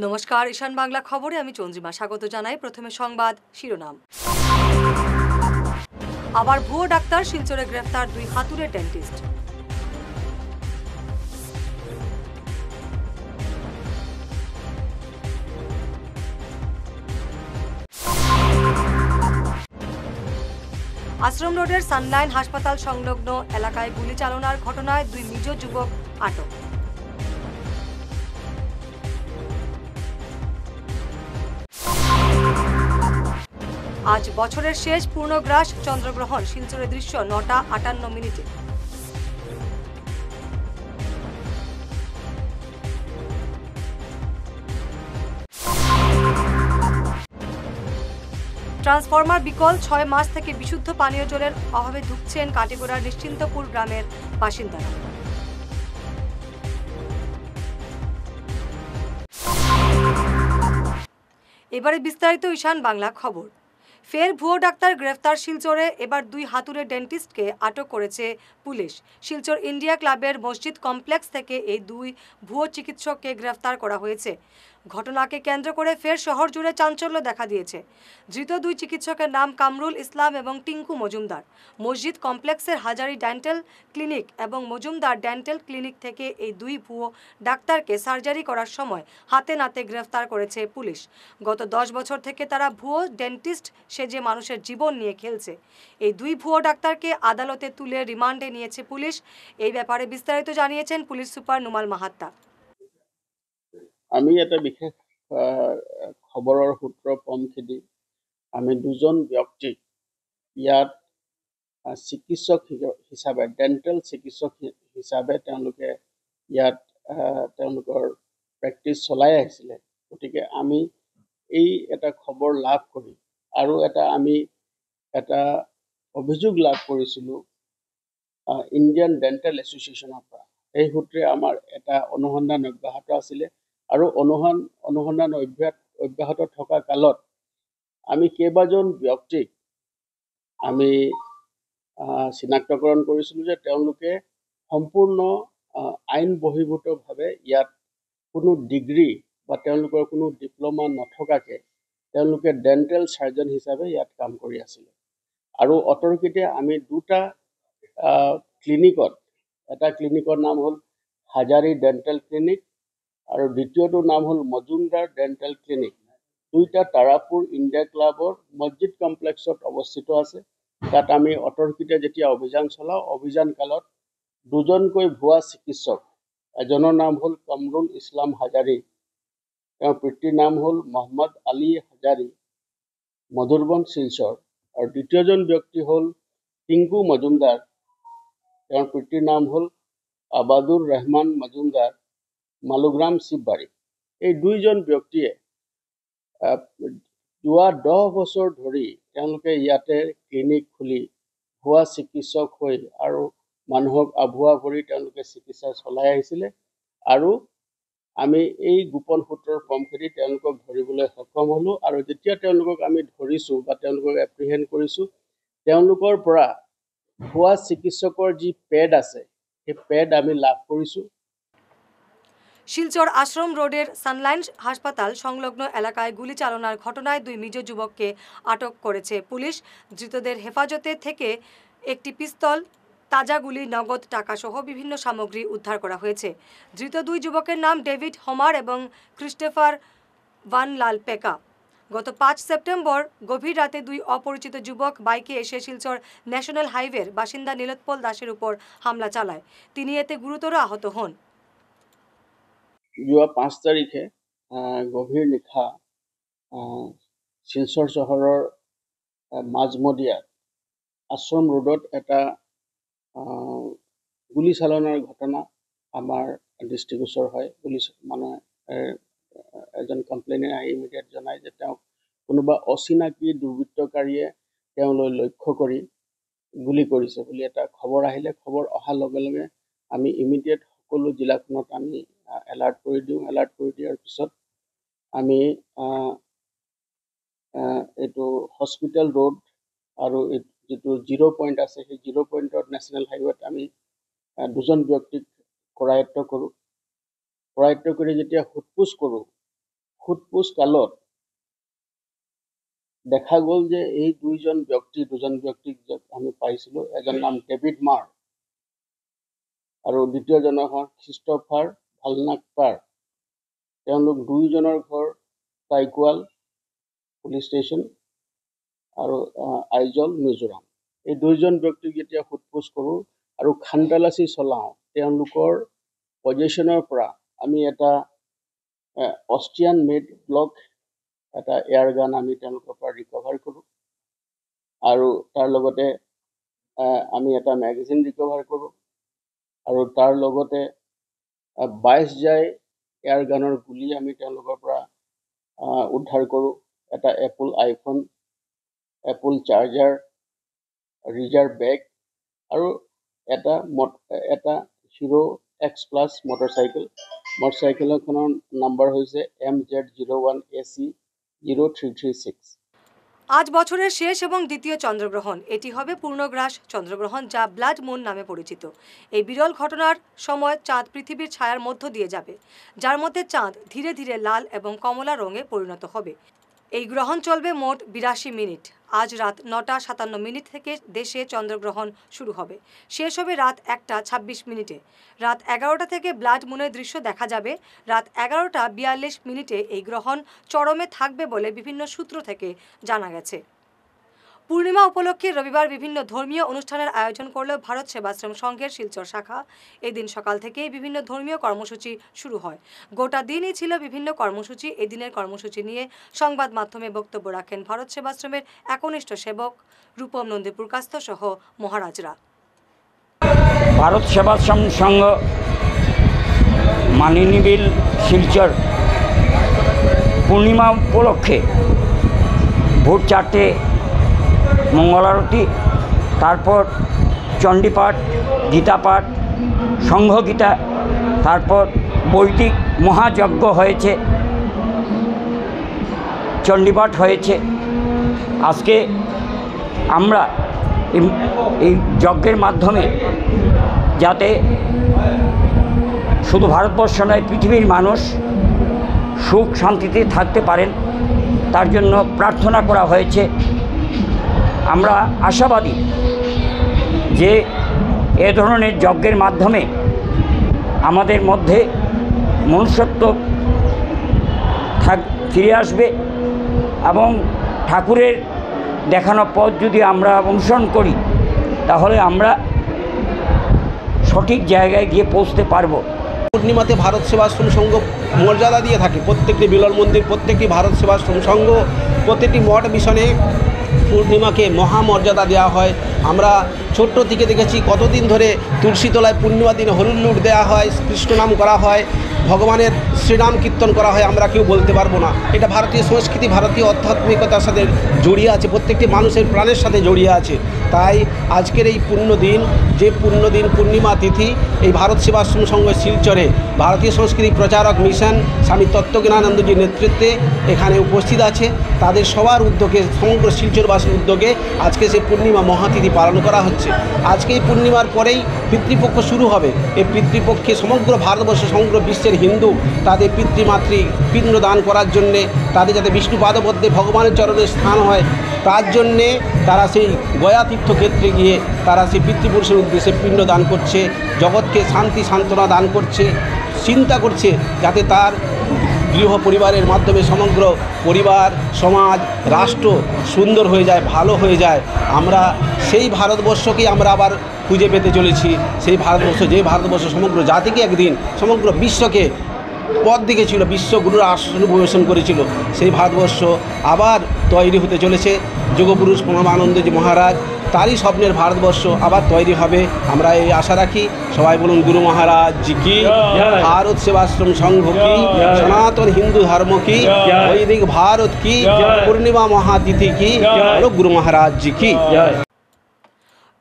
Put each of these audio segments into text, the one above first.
নমস্কার, ঈশান বাংলা খবরে আমি চন্দ্রিমা স্বাগত জানাই। প্রথমে সংবাদ শিরোনাম। আবার ভুয়ো ডাক্তার, শিলচরে গ্রেফতার 2 হাতুড়ে ডেন্টিস্ট। আশ্রম রোডের সানলাইন হাসপাতাল সংলগ্ন এলাকায় গুলি চালনার ঘটনায় 2 নিজ যুবক আটক। আজ বছরের শেষ পূর্ণগ্রাস চন্দ্রগ্রহণ, শিলচরের দৃশ্য 9টা 58 মিনিটে। ট্রান্সফরমার বিকল, 6 মাস থেকে বিশুদ্ধ পানীয় জলের অভাবে ভুগছেন কাটিগড়ার নিশ্চিন্তপুর গ্রামের বাসিন্দারা। এবারে বিস্তারিত ঈশান বাংলা খবর। ফের ভুয়ো ডাক্তার গ্রেফতার, শিলচরে এবার 2 হাতুড়ে ডেন্টিস্টকে আটক করেছে পুলিশ। শিলচর ইন্ডিয়া ক্লাবের মসজিদ কমপ্লেক্স থেকে এই 2 ভুয়ো চিকিৎসককে গ্রেফতার করা হয়েছে। ঘটনাকে কেন্দ্র করে ফের শহর জুড়ে চাঞ্চল্য দেখা দিয়েছে। ধৃত 2 চিকিৎসকের নাম কামরুল ইসলাম এবং টিঙ্কু মজুমদার। মসজিদ কমপ্লেক্সের হাজারি ডেন্টাল ক্লিনিক এবং মজুমদার ডেন্টাল ক্লিনিক থেকে এই 2 ভুয়ো ডাক্তারকে সার্জারি করার সময় হাতে নাতে গ্রেফতার করেছে পুলিশ। গত 10 বছর থেকে তারা ভুয়ো ডেন্টিস্ট সেজে মানুষের জীবন নিয়ে খেলছে। এই 2 ভুয়ো ডাক্তারকে আদালতে তুলে রিমান্ডে নিয়েছে পুলিশ। এই ব্যাপারে বিস্তারিত জানিয়েছেন পুলিশ সুপার নুমাল মাহাত্তা। আমি এটা বিশেষ খবৰৰ সূত্ৰ পম খেদি আমি 2জন ব্যক্তিক ইয়াত চিকিৎসক হিচাপে, ডেণ্টেল চিকিৎসক হিচাপে তেওঁলোকে ইয়াত তেওঁলোকৰ প্ৰেক্টিছ চলাই আহিছিলে। গতিকে আমি এই এটা খবৰ লাভ কৰি আৰু আমি এটা অভিযোগ লাভ কৰিছিলোঁ ইণ্ডিয়ান ডেণ্টেল এছ'চিয়েশ্যনৰ পৰা। এই সূত্ৰে আমাৰ এটা অনুসন্ধান অব্যাহত আছিলে আৰু অনুসন্ধান অব্যাহত থকা কালত আমি কেইবাজন ব্যক্তিক আমি চিনাক্তকৰণ কৰিছিলোঁ যে তেওঁলোকে সম্পূৰ্ণ আইন বহিৰ্ভূতভাৱে ইয়াত কোনো ডিগ্ৰী বা তেওঁলোকৰ কোনো ডিপ্ল'মা নথকাকৈ তেওঁলোকে ডেণ্টেল চাৰ্জন হিচাপে ইয়াত কাম কৰি আছিলে। আৰু অতৰ্কিতে আমি 2টা ক্লিনিকত, এটা ক্লিনিকৰ নাম হ'ল হাজাৰী ডেণ্টেল ক্লিনিক আৰু দ্বিতীয়টোৰ নাম হ'ল মজুমদাৰ ডেণ্টেল ক্লিনিক। 2টা তাৰাপুৰ ইণ্ডিয়া ক্লাবৰ মছজিদ কমপ্লেক্সত অৱস্থিত আছে। তাত আমি অতৰ্কিতে যেতিয়া অভিযান চলাওঁ, অভিযান কালত 2জনকৈ ভুৱা চিকিৎসক, এজনৰ নাম হ'ল কামৰুল ইছলাম হাজাৰী, তেওঁৰ পিতৃৰ নাম হ'ল মহম্মদ আলী হাজাৰী, মধুৰবন শিলচৰ, আৰু দ্বিতীয়জন ব্যক্তি হ'ল টিংকু মজুমদাৰ, তেওঁৰ পিতৃৰ নাম হ'ল আবাদুৰ ৰহমান মজুমদাৰ, মালুগ্ৰাম শিৱবাৰী। এই 2জন ব্যক্তিয়ে যোৱা 10 বছৰ ধৰি তেওঁলোকে ইয়াতে ক্লিনিক খুলি ভুৱা চিকিৎসক হৈ আৰু মানুহক আভুৱা ভৰি তেওঁলোকে চিকিৎসা চলাই আহিছিলে। আৰু আমি এই গোপন সূত্ৰৰ পম খেদি তেওঁলোকক ধৰিবলৈ সক্ষম হ'লোঁ। আৰু যেতিয়া তেওঁলোকক আমি ধৰিছোঁ বা তেওঁলোকক এপ্ৰিহেণ্ড কৰিছোঁ, তেওঁলোকৰ পৰা ভুৱা চিকিৎসকৰ যি পেড আছে সেই পেড আমি লাভ কৰিছোঁ। শিলচর আশ্রম রোডের সানলাইন হাসপাতাল সংলগ্ন এলাকায় গুলি চালনার ঘটনায় 2 নিজ যুবককে আটক করেছে পুলিশ। ধৃতদের হেফাজতে থেকে একটি পিস্তল, তাজা গুলি, নগদ টাকা সহ বিভিন্ন সামগ্রী উদ্ধার করা হয়েছে। ধৃত 2 যুবকের নাম ডেভিড হোমার এবং ক্রিস্টোফার ভান লাল পেকা। গত 5 সেপ্টেম্বর গভীর রাতে 2 অপরিচিত যুবক বাইকে এসে শিলচর ন্যাশনাল হাইওয়ের বাসিন্দা নীলোৎপল দাসের উপর হামলা চালায়। তিনি এতে গুরুতর আহত হন। যোৱা 5 তাৰিখে গভীৰ নিশা শিলচৰ চহৰৰ মাজমজিয়াত আশ্ৰম ৰোডত এটা গুলি চালনাৰ ঘটনা আমাৰ দৃষ্টিগোচৰ হয়। এজন কমপ্লেইনে আহি ইমিডিয়েট জনায় যে তেওঁক কোনোবা অচিনাকি দুৰ্বৃত্তকাৰীয়ে তেওঁলৈ লক্ষ্য কৰি গুলি কৰিছে বুলি এটা খবৰ আহিলে। খবৰ অহাৰ লগে লগে আমি ইমিডিয়েট সকলো জিলাখনত আমি এলাৰ্ট কৰি দিওঁ। এলাৰ্ট কৰি দিয়াৰ পিছত আমি এইটো হস্পিটেল ৰোড আৰু যিটো 0 পইণ্ট আছে সেই 0 পইণ্টত নেশ্যনেল হাইৱেত আমি 2জন ব্যক্তিক কৰায়ত্ব কৰোঁ। কৰায়ত্ব কৰি যেতিয়া সোধপোছ কৰোঁ, সোধপোছ কালত দেখা গ'ল যে এই দুজন ব্যক্তিক আমি পাইছিলোঁ। এজন নাম ডেভিড মাৰ আৰু দ্বিতীয়জনৰ হ'ল খ্ৰীষ্টফাৰ ভালনাক্কাৰ। তেওঁলোক দুয়োজনৰ ঘৰ টাইকুৱাল পুলিচ ষ্টেচন আৰু আইজল মিজোৰাম। এই দুইজন ব্যক্তিক যেতিয়া সোধপোছ কৰোঁ আৰু খানতালাচী চলাওঁ, তেওঁলোকৰ পজিশ্যনৰ পৰা আমি এটা অষ্ট্ৰিয়ান মেড গ্লক এটা এয়াৰ গান আমি তেওঁলোকৰ পৰা ৰিকভাৰ কৰোঁ আৰু তাৰ লগতে আমি এটা মেগাজিন ৰিকভাৰ কৰোঁ আৰু তাৰ লগতে 22 জাই এয়াৰ গানৰ গুলি আমি তেওঁলোকৰ পৰা উদ্ধাৰ কৰোঁ। এটা Apple iPhone, Apple charger, reserve bag আৰু এটা হিৰো X+ মটৰচাইকেলখনৰ নাম্বাৰ হৈছে MZ01AC0336। আজ বছরের শেষ এবং দ্বিতীয় চন্দ্রগ্রহণ। এটি হবে পূর্ণগ্রাস চন্দ্রগ্রহণ, যা ব্লাড মুন নামে পরিচিত। এই বিরল ঘটনার সময় চাঁদ পৃথিবীর ছায়ার মধ্য দিয়ে যাবে, যার মধ্যে চাঁদ ধীরে ধীরে লাল এবং কমলা রঙে পরিণত হবে। এই গ্রহণ চলবে মোট 82 মিনিট। আজ রাত 9:57 থেকে দেশে চন্দ্রগ্রহণ শুরু হবে, শেষ হবে রাত 1:26। রাত 11টা থেকে ব্লাড মুনের দৃশ্য দেখা যাবে। রাত 11:42 এই গ্রহণ চরমে থাকবে বলে বিভিন্ন সূত্র থেকে জানা গেছে। পূর্ণিমা উপলক্ষে রবিবার বিভিন্ন ধর্মীয় অনুষ্ঠানের আয়োজন করলেও ভারত সেবাশ্রম সংঘের শিলচর শাখা এদিন সকাল থেকেই বিভিন্ন ধর্মীয় কর্মসূচি শুরু হয়। গোটা দিনই ছিল বিভিন্ন কর্মসূচি। এদিনের কর্মসূচি নিয়ে সংবাদ মাধ্যমে বক্তব্য রাখেন ভারত সেবাশ্রমের একনিষ্ঠ সেবক রূপম নন্দীপুরকাস্ত সহ মহারাজরা। ভারত সেবাশ্রম সংঘ মানিনীবিল শিলচর পূর্ণিমা উপলক্ষে ভোর 4টে মঙ্গল আরতি, তারপর চণ্ডীপাঠ, গীতাপাঠ, সংঘগীতা, তারপর বৈদিক মহাযজ্ঞ হয়েছে, চণ্ডীপাঠ হয়েছে। আজকে আমরা এই যজ্ঞের মাধ্যমে যাতে শুধু ভারতবর্ষ নয় পৃথিবীর মানুষ সুখ শান্তিতে থাকতে পারেন তার জন্য প্রার্থনা করা হয়েছে। আমরা আশাবাদী যে এ ধরনের যজ্ঞের মাধ্যমে আমাদের মধ্যে মনুষ্যত্ব ফিরে আসবে এবং ঠাকুরের দেখানো পথ যদি আমরা অনুসরণ করি তাহলে আমরা সঠিক জায়গায় গিয়ে পৌঁছতে পারবো। পূর্ণিমাতে ভারত সেবাশ্রম সংঘ মর্যাদা দিয়ে থাকে। প্রত্যেকটি বিরল মন্দির, প্রত্যেকটি ভারত সেবাশ্রম সংঘ, প্রত্যেকটি মঠ মিশনে পূর্ণিমাকে মহামর্যাদা দেওয়া হয়। আমরা ছোট্ট থেকে দেখেছি কতদিন ধরে তুলসীতলায় পূর্ণিমা দিনে হরিলুট দেওয়া হয়, কৃষ্ণ নাম করা হয়, ভগবানের শ্রীনাম কীর্তন করা হয়। আমরা কেউ বলতে পারবো না। এটা ভারতীয় সংস্কৃতি, ভারতীয় আধ্যাত্মিকতার সাথে জড়িয়ে আছে, প্রত্যেকটি মানুষের প্রাণের সাথে জড়িয়ে আছে। তাই আজকের এই পুণ্যদিন, যে পুণ্যদিন পূর্ণিমা তিথি, এই ভারত সেবাশ্রম সংঘ শিলচরে ভারতীয় সংস্কৃতি প্রচারক মিশন স্বামী তত্ত্বজ্ঞানানন্দজির নেতৃত্বে এখানে উপস্থিত আছে। তাদের সবার উদ্যোগে, সমগ্র শিলচরবাসীর উদ্যোগে আজকে সেই পূর্ণিমা মহাতিথি পালন করা হচ্ছে। আজকে এই পূর্ণিমার পরেই পিতৃপক্ষ শুরু হবে। এই পিতৃপক্ষে সমগ্র ভারতবর্ষ, সমগ্র বিশ্বের হিন্দু তাদের পিতৃমাতৃ পিণ্ড দান করার জন্যে, তাদের যাতে বিষ্ণু পাদপদ্মে ভগবানের চরণে স্থান হয় তার জন্যে তারা সেই গয়া তীর্থক্ষেত্রে গিয়ে তারা সেই পিতৃপুরুষের উদ্দেশ্যে পিণ্ড দান করছে, জগৎকে শান্তি সান্ত্বনা দান করছে, চিন্তা করছে যাতে তার গৃহ পরিবারের মাধ্যমে সমগ্র পরিবার, সমাজ, রাষ্ট্র সুন্দর হয়ে যায়, ভালো হয়ে যায়। আমরা সেই ভারতবর্ষকেই আমরা আবার খুঁজে পেতে চলেছি। সেই ভারতবর্ষ, যে ভারতবর্ষ সমগ্র জাতিকে একদিন, সমগ্র বিশ্বকে পথ দেখেছিল, বিশ্বগুরুর আসন পরিবেশন করেছিল, সেই ভারতবর্ষ আবার তৈরি হতে চলেছে। যোগপুরুষ প্রণবানন্দজি মহারাজ তারই স্বপ্নের ভারতবর্ষ আবার তৈরি হবে, আমরা এই আশা রাখি। সবাই বলুন গুরু মহারাজ জি কি, ভারত সেবাশ্রম সংঘ কি, সনাতন হিন্দু ধর্ম কি, বৈদিক ভারত কি, পূর্ণিমা মহাতিথি কি, গুরু মহারাজ জি কি।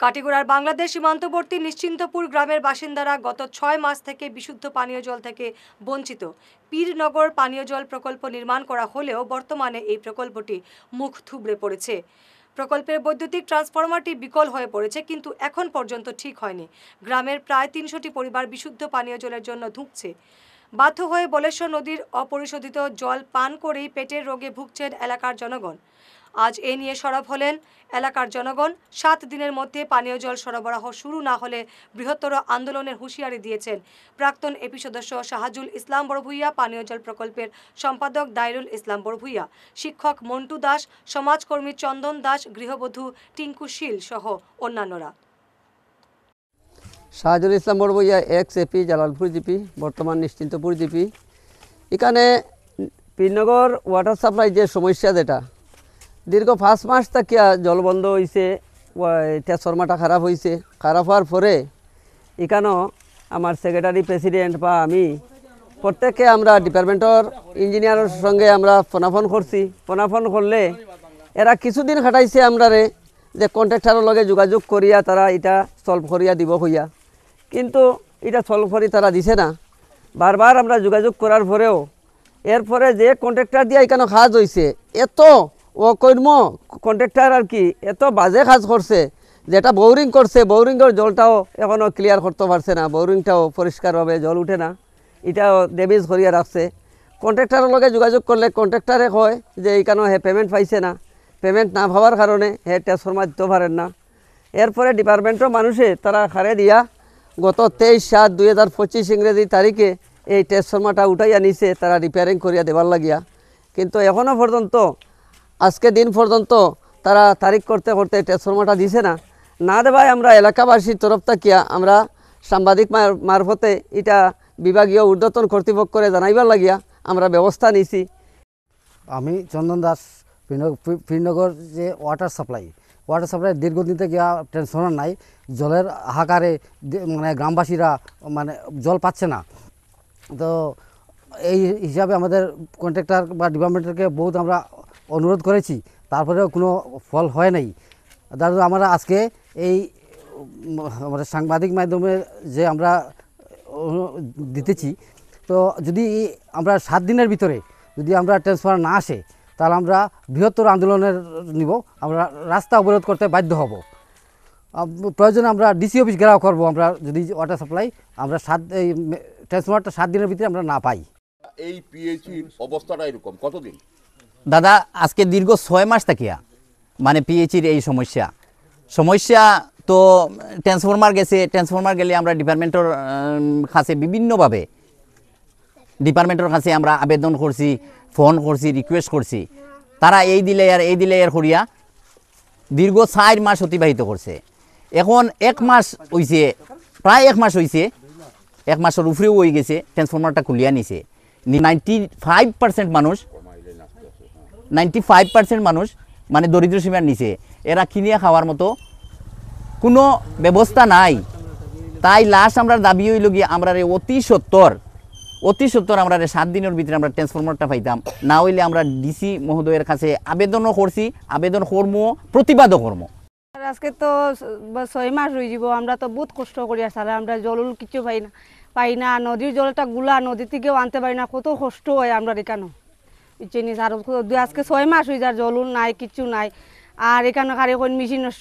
কাটিগড়ার বাংলাদেশ সীমান্তবর্তী নিশ্চিন্তপুর গ্রামের বাসিন্দারা গত 6 মাস থেকে বিশুদ্ধ পানীয় জল থেকে বঞ্চিত। পীরনগর পানীয় জল প্রকল্প নির্মাণ করা হলেও বর্তমানে এই প্রকল্পটি মুখ থুবড়ে পড়েছে। প্রকল্পের বৈদ্যুতিক ট্রান্সফরমারটি বিকল হয়ে পড়েছে, কিন্তু এখন পর্যন্ত ঠিক হয়নি। গ্রামের প্রায় 300টি পরিবার বিশুদ্ধ পানীয় জলের জন্য ধুঁকছে। বাধ্য হয়ে বলেশ্বর নদীর অপরিশোধিত জল পান করেই পেটের রোগে ভুগছেন এলাকার জনগণ। আজ এ নিয়ে সরব হলেন এলাকার জনগণ। 7 দিনের মধ্যে পানীয় জল সরবরাহ শুরু না হলে বৃহত্তর আন্দোলনের হুঁশিয়ারি দিয়েছেন প্রাক্তন এপি সদস্য শাহাজুল ইসলাম বড়ভূইয়া, পানীয় জল প্রকল্পের সম্পাদক দাইরুল ইসলাম বড়ভূইয়া, শিক্ষক মন্টু দাস, সমাজকর্মী চন্দন দাস, গৃহবধূ টিঙ্কু শীল সহ অন্যান্যরা। Shahjul Islam Barbhuiya ex AP Jalalpur GP, বর্তমান নিশ্চিন্তপুর জিপি। এখানে পীরনগর ওয়াটার সাপ্লাই যে সমস্যা, যেটা দীর্ঘ 5 মাস থাকিয়া জল বন্ধ হয়েছে, ট্রান্সফরমারটা খারাপ হয়েছে। খারাপ হওয়ার পরে এখানেও আমার সেক্রেটারি প্রেসিডেন্ট বা আমি প্রত্যেকে আমরা ডিপার্টমেন্টর ইঞ্জিনিয়ারের সঙ্গে আমরা ফোনাফোন করছি। ফোনাফোন করলে এরা কিছুদিন খাটাইছে আমরারে যে কন্ট্রাক্টরের লগে যোগাযোগ করিয়া তারা এটা সলভ করিয়া দিব হইয়া, কিন্তু এটা সলভ করি তারা দিছে না। বারবার আমরা যোগাযোগ করার পরেও এরপরে যে কন্ট্রাক্টর দিয়া এখানে কাজ হয়েছে, এত অকর্ম কন্ট্রাক্টর আর কি এত বাজে কাজ করছে, যেটা বোরিং করছে, বোরিংয়ের জলটাও এখনও ক্লিয়ার করতে পারছে না, বোরিংটাও পরিষ্কারভাবে জল উঠে না, এটাও ড্যামেজ করিয়া রাখছে। কন্ট্রাক্টরের লগে যোগাযোগ করলে কন্ট্রাক্টরে কয় যে এইখানে হে পেমেন্ট পাইছে না, পেমেন্ট না পাওয়ার কারণে হে ট্রান্সফরমার দিতে পারেন না। এরপরে ডিপার্টমেন্টের মানুষে তারা খারে দিয়া গত 23/7/2025 ইংরেজি তারিখে এই ট্রান্সফরমারটা উঠাইয়া নিছে তারা রিপেয়ারিং করিয়া দেবার লাগিয়া, কিন্তু এখনও পর্যন্ত আজকে দিন পর্যন্ত তারা তারিখ করতে করতে ট্রান্সফরমারটা দিছে না। না দেবায় আমরা এলাকাবাসীর তরফ থাকিয়া আমরা সাংবাদিক মারফতে এটা বিভাগীয় ঊর্ধ্বতন কর্তৃপক্ষরে জানাইবার লাগিয়া আমরা ব্যবস্থা নিছি। আমি চন্দন দাস, পীরনগর যে ওয়াটার সাপ্লাই দীর্ঘদিন থেকে ট্রান্সফরমার নাই, জলের হাহাকারে মানে গ্রামবাসীরা মানে জল পাচ্ছে না। তো এই হিসাবে আমাদের কন্ট্রাক্টর বা ডিপার্টমেন্টকে বহুত আমরা অনুরোধ করেছি, তারপরেও কোনো ফল হয় নাই। তার জন্য আমরা আজকে এই আমাদের সাংবাদিক মাধ্যমে যে আমরা দিতেছি, তো যদি আমরা 7 দিনের ভিতরে যদি আমরা ট্রান্সফার না আসে তাহলে আমরা বৃহত্তর আন্দোলনের নিব, আমরা রাস্তা অবরোধ করতে বাধ্য হব। প্রয়োজনে আমরা ডিসি অফিস ঘেরাও করব, আমরা যদি ওয়াটার সাপ্লাই আমরা এই ট্রান্সফারটা 7 দিনের ভিতরে আমরা না পাই। এই পিএইচির অবস্থাটা এরকম কতদিন? দাদা আজকে দীর্ঘ 6 মাস থাকিয়া মানে পিএইচির এই সমস্যা তো ট্রান্সফরমার গেলে আমরা ডিপার্টমেন্টের কাছে বিভিন্নভাবে আমরা আবেদন করছি, ফোন করছি, রিকোয়েস্ট করছি, তারা এই দিলে আর করিয়া দীর্ঘ 4 মাস অতিবাহিত করছে। এখন 1 মাস হয়েছে, প্রায় 1 মাস হয়েছে, 1 মাসের উপরেও হয়ে গেছে, ট্রান্সফরমারটা খুলিয়া নিছে। 95% মানুষ মানে দরিদ্র সীমার নিচে, এরা কিনিয়া খাওয়ার মতো কোনো ব্যবস্থা নাই। তাই লাস্ট আমরা দাবি হইল গিয়ে আমরা অতি সত্তর আমরা 7 দিনের ভিতরে আমরা ট্রান্সফরমারটা পাইতাম, না হইলে আমরা ডিসি মহোদয়ের কাছে আবেদনও করছি, আবেদন কর্ম প্রতিবাদও কর্ম। আজকে তো 6 মাস হয়ে যাব, আমরা তো বহুত কষ্ট করি আর আমরা জল কিছু পাই না, নদীর জলটা গুলা নদী থেকেও আনতে পারি না, কত কষ্ট হয় আমরা এখানে চিনি। আর আজকে 6 মাস হয়ে যায়, জল নাই, কিছু নাই। আর এখানে কারে কোন মেশিন নষ্ট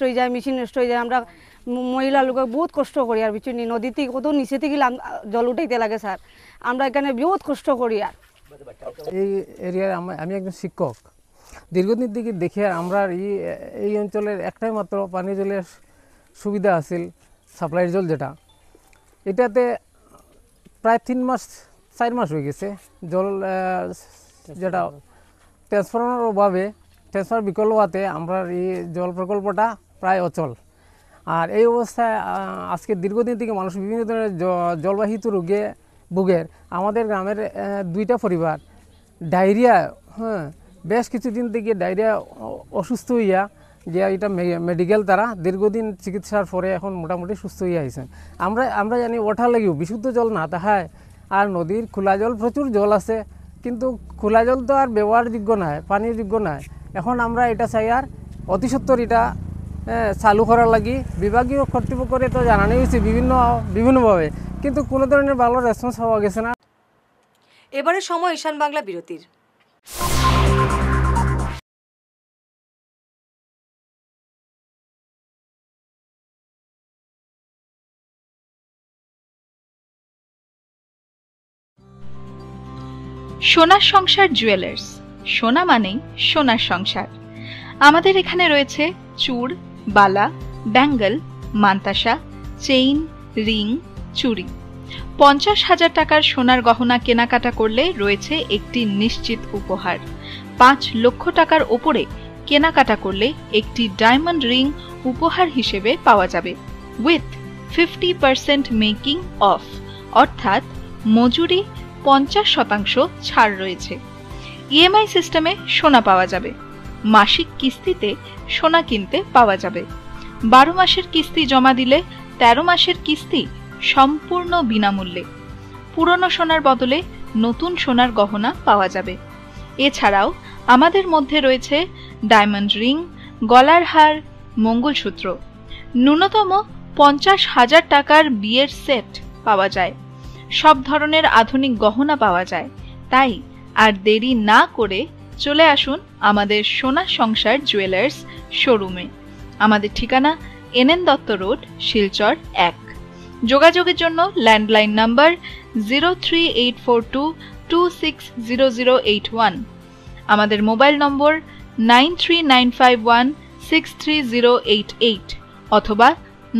হয়ে যায়, আমরা মহিলা লোক বহুত কষ্ট করি আর বিচুনি নদী থেকে কত নিচে থেকে জল উঠাইতে লাগে স্যার, আমরা এখানে বহুত কষ্ট করি। আর এই এরিয়ার আমি একজন শিক্ষক, দীর্ঘদিন থেকে দেখে আমরা এই অঞ্চলের একটাই মাত্র পানীয় জলের সুবিধা আছে, সাপ্লাইয়ের জল, যেটা এটাতে প্রায় 4 মাস হয়ে গেছে জল, যেটা ট্রান্সফরমার অভাবে, ট্রান্সফার বিকল্প হওয়াতে আমরা এই জল প্রকল্পটা প্রায় অচল। আর এই অবস্থায় আজকে দীর্ঘদিন থেকে মানুষ বিভিন্ন ধরনের জলবাহিত রোগে ভোগের। আমাদের গ্রামের 2টা পরিবার ডায়রিয়া, বেশ কিছুদিন থেকে ডায়রিয়া অসুস্থ হইয়া যে এটা মেডিকেল তারা দীর্ঘদিন চিকিৎসার পরে এখন মোটামুটি সুস্থ হইয়া আইছেন। আমরা জানি ওঠার লাগিও বিশুদ্ধ জল না তাহায়, আর নদীর খোলা জল প্রচুর জল আছে, কিন্তু খোলা জল তো আর ব্যবহারযোগ্য নয়, পানীয় যোগ্য নয়। এখন আমরা এটা চাই আর অতি সত্বর এটা চালু করার লাগি বিভাগীয় কর্তৃপক্ষরে তো জানানো হয়েছে বিভিন্নভাবে, কিন্তু কোনো ধরনের ভালো রেসপন্স পাওয়া গেছে না। এবারে সময় ঈশান বাংলা বিরতির। সোনার সংসার জুয়েলার্স, সোনা মানেই সোনার সংসার। আমাদের এখানে রয়েছে চূড়, বালা, ব্যাঙ্গল, মান্তাসা, চেইন, রিং, চুড়ি। 50,000 টাকার সোনার গহনা কেনাকাটা করলে রয়েছে একটি নিশ্চিত উপহার। 5 লক্ষ টাকার ওপরে কেনাকাটা করলে একটি ডায়মন্ড রিং উপহার হিসেবে পাওয়া যাবে উইথ 50% মেকিং অফ, অর্থাৎ মজুরি 50% ছাড় রয়েছে। ইএমআই সিস্টেমে সোনা পাওয়া যাবে। মাসিক কিস্তিতে সোনা কিনতে পাওয়া যাবে। 12 মাসের কিস্তি জমা দিলে 13 মাসের কিস্তি সম্পূর্ণ বিনামূল্যে। পুরনো সোনার বদলে নতুন সোনার গহনা পাওয়া যাবে। এছাড়াও আমাদের মধ্যে রয়েছে ডায়মন্ড রিং, গলার হার, মঙ্গলসূত্র। ন্যূনতম 50,000 টাকার বিয়ের সেট পাওয়া যায়। সব ধরনের আধুনিক গহনা পাওয়া যায়। তাই আর দেরি না করে চলে আসুন আমাদের সোনা সংসার জুয়েলার্স শোরুমে। আমাদের ঠিকানা NN দত্ত রোড, শিলচর 1। যোগাযোগের জন্য ল্যান্ডলাইন নাম্বার 03842260081, আমাদের মোবাইল নম্বর 9395163088 অথবা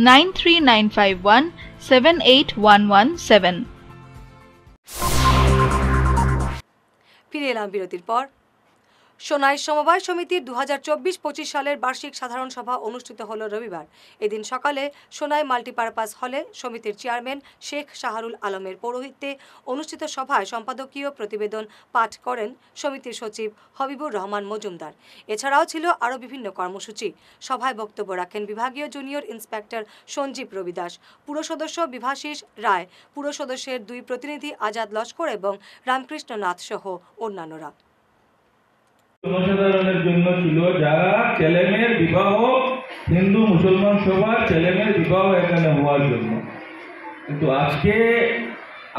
9395178117। ফিরে এলাম বিরতির পর। সোনাই সমবায় সমিতির 2024-25 সালের বার্ষিক সাধারণ সভা অনুষ্ঠিত হল রবিবার। এদিন সকালে সোনাই মাল্টিপারপাস হলে সমিতির চেয়ারম্যান শেখ শাহরুল আলমের পৌরোহিত্যে অনুষ্ঠিত সভায় সম্পাদকীয় প্রতিবেদন পাঠ করেন সমিতির সচিব হবিবুর রহমান মজুমদার। এছাড়াও ছিল আরও বিভিন্ন কর্মসূচি। সভায় বক্তব্য রাখেন বিভাগীয় জুনিয়র ইন্সপেক্টর সঞ্জীব রবি দাস, পুর সদস্য বিভাশিস রায়, পুর সদস্যের 2 প্রতিনিধি আজাদ লস্কর এবং রামকৃষ্ণ নাথ সহ অন্যান্যরা। জনসাধারণের জন্য ছিল যারা ছেলেমেয়ের বিবাহ, হিন্দু মুসলমান সবার ছেলেমেয়ের বিবাহ এখানে হওয়ার জন্য। কিন্তু আজকে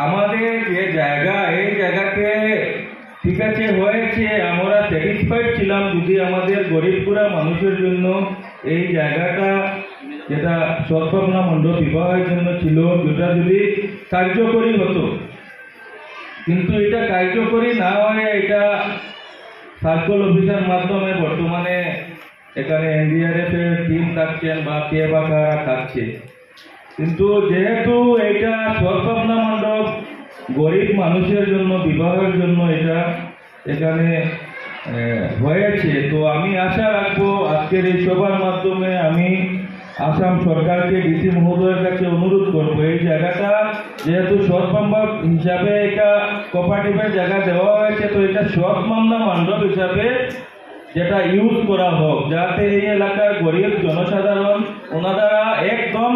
আমাদের যে জায়গা, এই জায়গাতে ঠিক আছে হয়েছে, আমরা স্যাটিসফাইড ছিলাম যদি আমাদের গরিবপুরা মানুষের জন্য এই জায়গাটা যেটা সদ্ভাবনা মণ্ডপ বিবাহের জন্য ছিল, যেটা যদি কার্যকরী হতো। কিন্তু এটা কার্যকরী না হয়ে এটা সার্কল অফিসের মাধ্যমে বর্তমানে এখানে NDRF এর টিম থাকছেন বা কে বা কারা থাকছে। কিন্তু যেহেতু এটা সদ্ভাবনা মণ্ডপ গরিব মানুষের জন্য বিবাহের জন্য এটা এখানে হয়েছে, তো আমি আশা রাখবো আজকের এই সভার মাধ্যমে আমি আসাম সরকারকে ডিসি মহোদয়ের কাছে অনুরোধ করবো, এই জায়গাটা যেহেতু সৎ মামলা হিসাবে এটা কোঅপারেটিভের জায়গা দেওয়া হয়েছে, তো এটা সৎ মামলা মণ্ডপ হিসাবে যেটা ইউজ করা হোক, যাতে এই এলাকার গরিব জনসাধারণ ওনারা একদম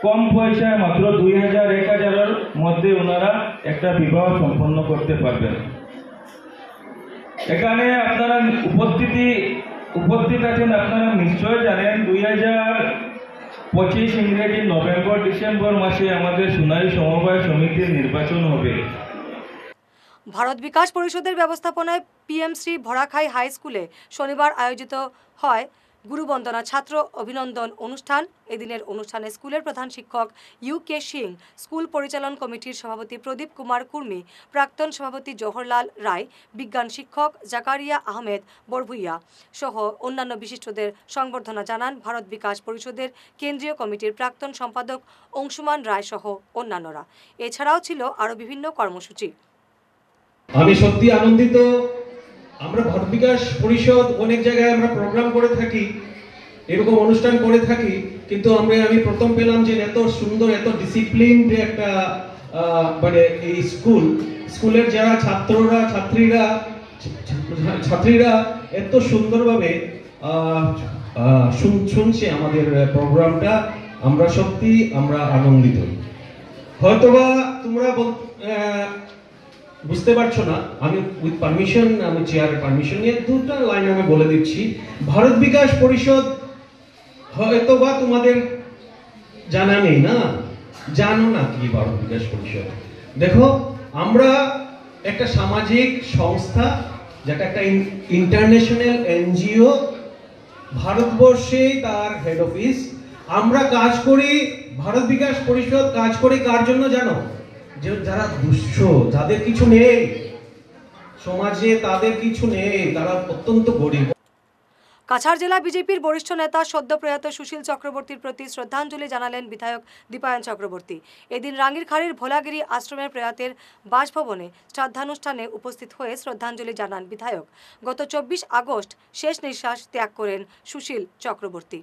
কম পয়সায় মাত্র 2000-1000-এর মধ্যে ওনারা একটা বিবাহ সম্পন্ন করতে পারবেন। এখানে আপনারা উপস্থিত আছেন, আপনারা নিশ্চয় জানেন 2025 ইংরেজি নভেম্বর-ডিসেম্বর মাসে আমাদের সোনাই সমবায় সমিতির নির্বাচন হবে। ভারত বিকাশ পরিষদের ব্যবস্থাপনায় পিএমসি ভরাখাই হাই স্কুলে শনিবার আয়োজিত হয় গুরুবন্দনা ছাত্র অভিনন্দন অনুষ্ঠান। এদিনের অনুষ্ঠানে স্কুলের প্রধান শিক্ষক UK সিং, স্কুল পরিচালন কমিটির সভাপতি প্রদীপ কুমার কুর্মি, প্রাক্তন সভাপতি জওহরলাল রায়, বিজ্ঞান শিক্ষক জাকারিয়া আহমেদ বরভুইয়া সহ অন্যান্য বিশিষ্টদের সংবর্ধনা জানান ভারত বিকাশ পরিষদের কেন্দ্রীয় কমিটির প্রাক্তন সম্পাদক অংশুমান রায় সহ অন্যান্যরা। এছাড়াও ছিল আরও বিভিন্ন কর্মসূচি। আমি সত্যি আনন্দিত। আমরা ভারত বিকাশ পরিষদ অনেক জায়গায় আমরা প্রোগ্রাম করে থাকি, এরকম অনুষ্ঠান করে থাকি, কিন্তু আমি প্রথম পেলাম যে এত সুন্দর, এত ডিসিপ্লিনড একটা মানে এই স্কুলের যারা ছাত্রীরা এত সুন্দরভাবে শুনছে আমাদের প্রোগ্রামটা। আমরা আনন্দিত। হয়তোবা তোমরা বুঝতে পারছো না, আমি উইথ পারমিশন, আমি চেয়ারের পারমিশন নিয়ে 2টা লাইন আমি বলে দিচ্ছি। ভারত বিকাশ পরিষদ হয়তোবা তোমাদের জানা নেই, না জানো না কি ভারত বিকাশ পরিষদ। দেখো, আমরা একটা সামাজিক সংস্থা, যেটা একটা ইন্টারন্যাশনাল NGO, ভারতবর্ষে তার হেড অফিস। আমরা কাজ করি, ভারত বিকাশ পরিষদ কাজ করে কার জন্য জানো? যারা দুঃস্থ, যাদের কিছু নেই, সমাজে তাদের কিছু নেই, তারা অত্যন্ত গরিব। কাছাড় জেলা বিজেপির বরিষ্ঠ নেতা সদ্য প্রয়াত সুশীল চক্রবর্তীর প্রতি শ্রদ্ধাঞ্জলি জানালেন বিধায়ক দীপায়ন চক্রবর্তী। এদিন রাঙ্গিরখাড়ির ভোলাগিরি আশ্রমের প্রয়াতের বাসভবনে শ্রাদ্ধানুষ্ঠানে উপস্থিত হয়ে শ্রদ্ধাঞ্জলি জানান বিধায়ক। গত 24 আগস্ট শেষ নিঃশ্বাস ত্যাগ করেন সুশীল চক্রবর্তী।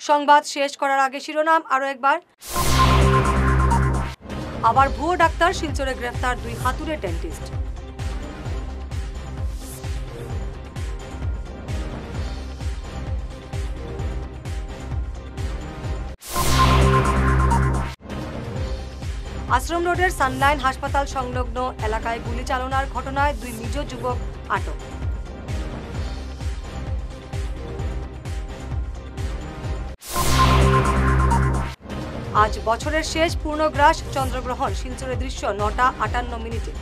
সংবাদ শেষ করার আগে শিরোনাম আরও একবার। আবার ভুয়ো ডাক্তার, শিলচরে গ্রেফতার 2 হাতুড়ে ডেন্টিস্ট। আশ্রম রোডের সানলাইন হাসপাতাল সংলগ্ন এলাকায় গুলি চালনার ঘটনায় 2 নিজ যুবক আটক। আজ বছরের শেষ পূর্ণগ্রাস চন্দ্রগ্রহণ, শিলচরের দৃশ্য 9টা 58 মিনিটে।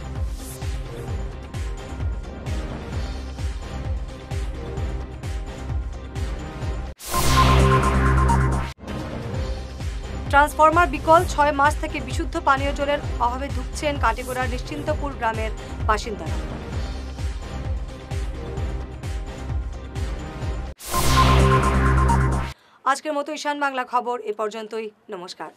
ট্রান্সফরমার বিকল, 6 মাস থেকে বিশুদ্ধ পানীয় জলের অভাবে ভুগছেন কাটিগড়ার নিশ্চিন্তপুর গ্রামের বাসিন্দারা। আজকের মতো ঈশান বাংলা খবর এ পর্যন্তই। নমস্কার।